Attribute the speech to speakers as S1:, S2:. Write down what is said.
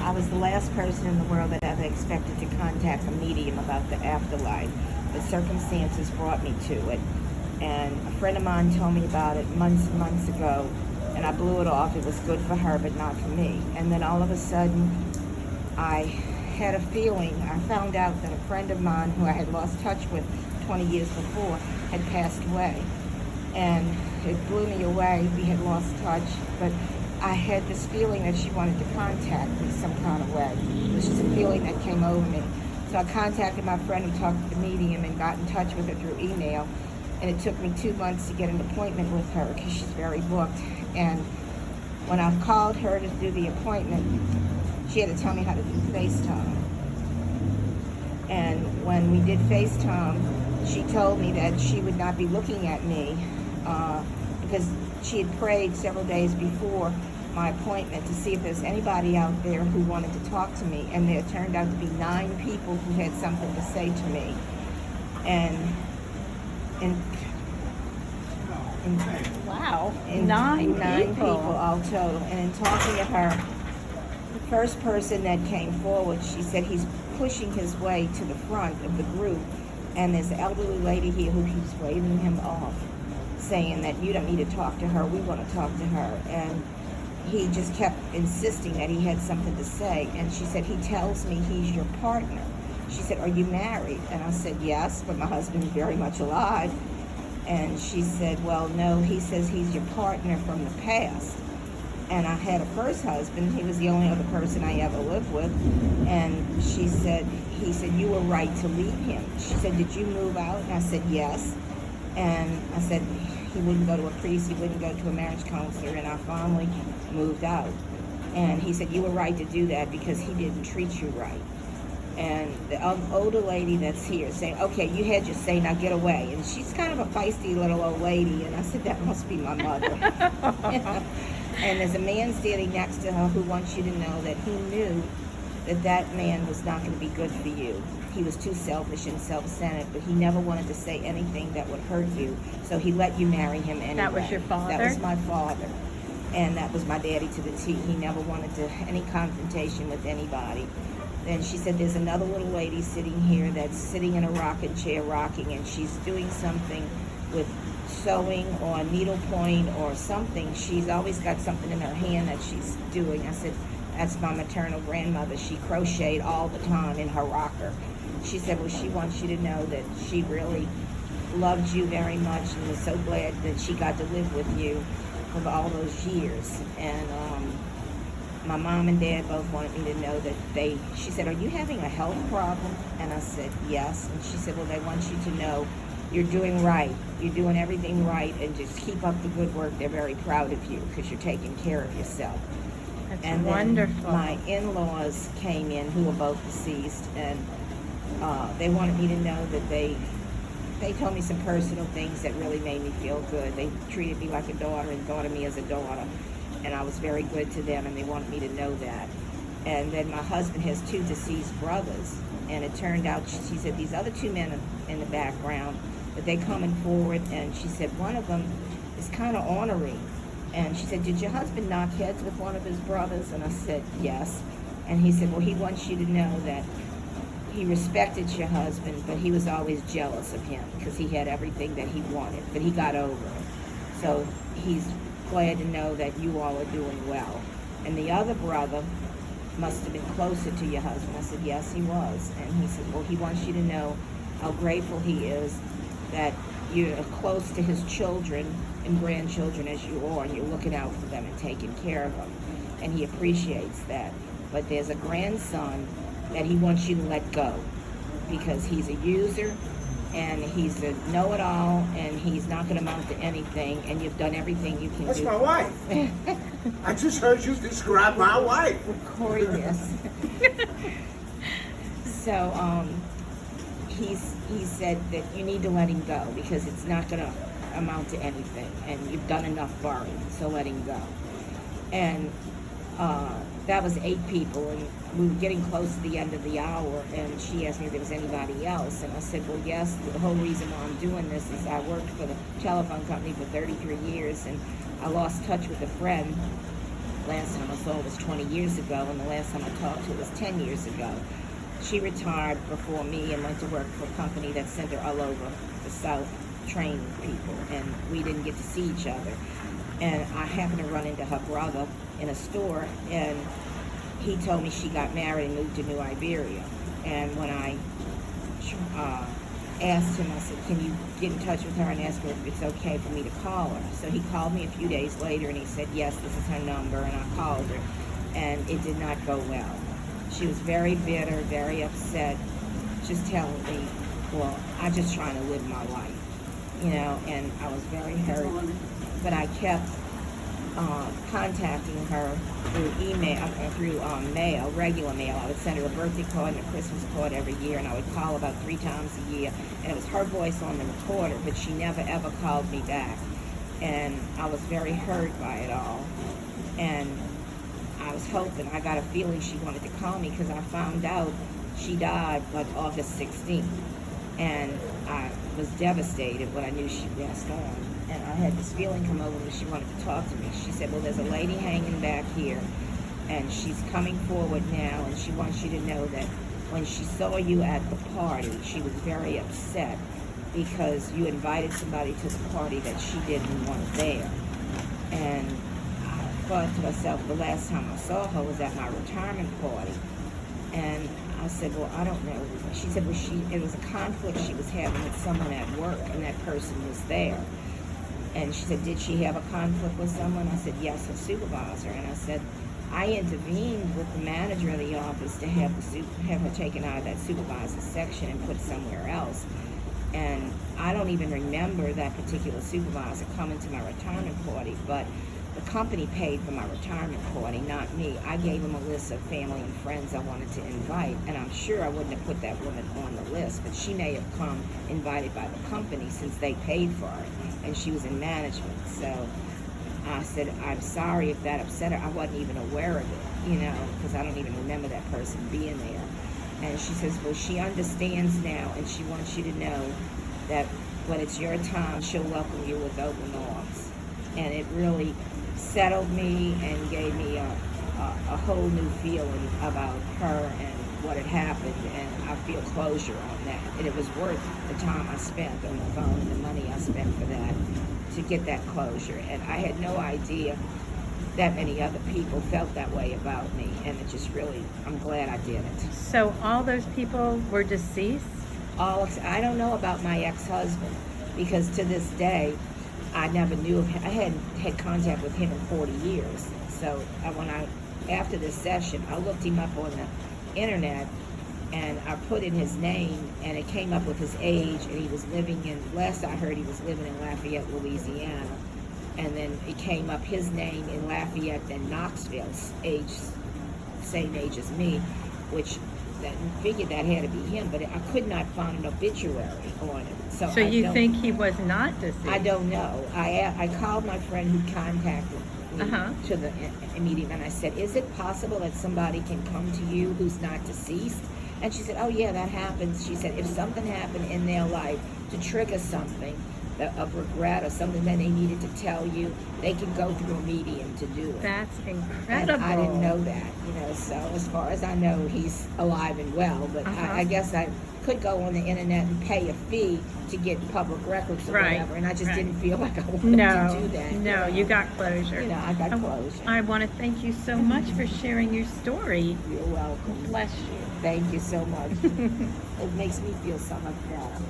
S1: I was the last person in the world that ever expected to contact a medium about the afterlife, but circumstances brought me to it. And a friend of mine told me about it months and months ago, and I blew it off. It was good for her, but not for me. And then all of a sudden, I had a feeling. I found out that a friend of mine who I had lost touch with 20 years before had passed away. And it blew me away. We had lost touch, but I had this feeling that she wanted to contact me some kind of way. It was just a feeling that came over me. So I contacted my friend who talked to the medium and got in touch with her through email. And it took me 2 months to get an appointment with her because she's very booked. And when I called her to do the appointment, she had to tell me how to do FaceTime. And when we did FaceTime, she told me that she would not be looking at me because she had prayed several days before my appointment to see if there's anybody out there who wanted to talk to me. And there turned out to be 9 people who had something to say to me. And
S2: Wow.
S1: nine
S2: Nine
S1: people all total. And in talking to her, the first person that came forward, she said he's pushing his way to the front of the group, and there's an elderly lady here who keeps waving him off, saying that you don't need to talk to her, we want to talk to her. And he just kept insisting that he had something to say. And she said, he tells me he's your partner. She said, are you married? And I said, yes, but my husband is very much alive. And she said, well, no, he says he's your partner from the past. And I had a first husband. He was the only other person I ever lived with. And she said, he said, you were right to leave him. She said, did you move out? And I said, yes. And I said, he wouldn't go to a priest, he wouldn't go to a marriage counselor, and I finally moved out. And he said, you were right to do that because he didn't treat you right. And the older lady that's here saying, okay, you had your say, now get away. And she's kind of a feisty little old lady. And I said, that must be my mother. And there's a man standing next to her who wants you to know that he knew that that man was not going to be good for you. He was too selfish and self-centered, but he never wanted to say anything that would hurt you. So he let you marry him anyway.
S2: That was your father?
S1: That was my father. And that was my daddy to the T. He never wanted any confrontation with anybody. Then she said, there's another little lady sitting here that's sitting in a rocking chair rocking, and she's doing something with sewing or needlepoint or something. She's always got something in her hand that she's doing. I said, that's my maternal grandmother. She crocheted all the time in her rocker. She said, well, she wants you to know that she really loved you very much and was so glad that she got to live with you for all those years. And my mom and dad both wanted me to know that she said, are you having a health problem? And I said, yes. And she said, well, they want you to know you're doing right. You're doing everything right, and just keep up the good work. They're very proud of you because you're taking care of yourself.
S2: That's
S1: and
S2: wonderful.
S1: Then my in-laws came in, who were both deceased, and they wanted me to know that they told me some personal things that really made me feel good. They treated me like a daughter and thought of me as a daughter, and I was very good to them, and they wanted me to know that. And then my husband has 2 deceased brothers, and it turned out, she said, these other 2 men in the background, but they coming forward, and she said one of them is kind of ornery. And she said, did your husband knock heads with one of his brothers? And I said, yes. And he said, well, he wants you to know that he respected your husband, but he was always jealous of him because he had everything that he wanted, but he got over it. So he's glad to know that you all are doing well. And the other brother must have been closer to your husband. I said, yes, he was. And he said, well, he wants you to know how grateful he is that you're close to his children and grandchildren as you are, and you're looking out for them and taking care of them. And he appreciates that. But there's a grandson that he wants you to let go because he's a user and he's a know-it-all and he's not going to amount to anything, and you've done everything you can
S3: That's
S1: do.
S3: my wife. I just heard you describe my wife.
S1: Corey, yes. So he said that you need to let him go because it's not going to amount to anything, and you've done enough for him, so let him go. And that was 8 people, and we were getting close to the end of the hour, and she asked me if there was anybody else, and I said, well, yes, the whole reason why I'm doing this is I worked for the telephone company for 33 years, and I lost touch with a friend last time I saw her was 20 years ago, and the last time I talked to her was 10 years ago. She retired before me and went to work for a company that sent her all over the South training people, and we didn't get to see each other. And I happened to run into her brother in a store, and he told me she got married and moved to New Iberia. And when I asked him, I said, can you get in touch with her and ask her if it's okay for me to call her? So he called me a few days later, and he said, yes, this is her number, and I called her, and it did not go well. She was very bitter, very upset, just telling me, well, I'm just trying to live my life, and I was very hurt. But I kept contacting her through email, through mail, regular mail. I would send her a birthday card and a Christmas card every year, and I would call about 3 times a year. And it was her voice on the recorder, but she never ever called me back. And I was very hurt by it all. And I was hoping, I got a feeling she wanted to call me, because I found out she died like August 16th. And I was devastated when I knew she passed on. And I had this feeling come over me, she wanted to talk to me. She said, well, there's a lady hanging back here, and she's coming forward now, and she wants you to know that when she saw you at the party, she was very upset because you invited somebody to the party that she didn't want there. And I thought to myself, the last time I saw her was at my retirement party. And I said, well, I don't know. She said, well, it was a conflict she was having with someone at work, and that person was there. And she said, did she have a conflict with someone? I said, yes, her supervisor. And I said, I intervened with the manager of the office to have her taken out of that supervisor's section and put somewhere else. And I don't even remember that particular supervisor coming to my retirement party, but the company paid for my retirement party, not me. I gave them a list of family and friends I wanted to invite, and I'm sure I wouldn't have put that woman on the list, but she may have come invited by the company since they paid for it, and she was in management. So I said, I'm sorry if that upset her. I wasn't even aware of it, because I don't even remember that person being there. And she says, well, she understands now, and she wants you to know that when it's your time, she'll welcome you with open arms. And it really settled me and gave me a whole new feeling about her and what had happened, and I feel closure on that. And it was worth the time I spent on the phone and the money I spent for that, to get that closure. And I had no idea that many other people felt that way about me, and it just really, I'm glad I did it.
S2: So all those people were deceased?
S1: I don't know about my ex-husband, because to this day, I never knew of him. I hadn't had contact with him in 40 years. So after this session, I looked him up on the internet, and I put in his name, and it came up with his age, and he was last I heard, he was living in Lafayette, Louisiana. And then it came up his name in Lafayette and Knoxville, same age as me, which I figured that had to be him, but I could not find an obituary on it.
S2: So you think he was not deceased?
S1: I don't know. I called my friend who contacted me to the meeting, and I said, is it possible that somebody can come to you who's not deceased? And she said, oh yeah, that happens. She said, if something happened in their life to trigger something of regret or something that they needed to tell you, they can go through a medium to do it.
S2: That's incredible.
S1: And I didn't know that, so as far as I know, he's alive and well, but I guess I could go on the internet and pay a fee to get public records or whatever, and I just didn't feel like I wanted to do that.
S2: No, you got closure.
S1: I got closure.
S2: I want to thank you so much for sharing your story.
S1: You're welcome.
S2: Bless you.
S1: Thank you so much. It makes me feel so much better.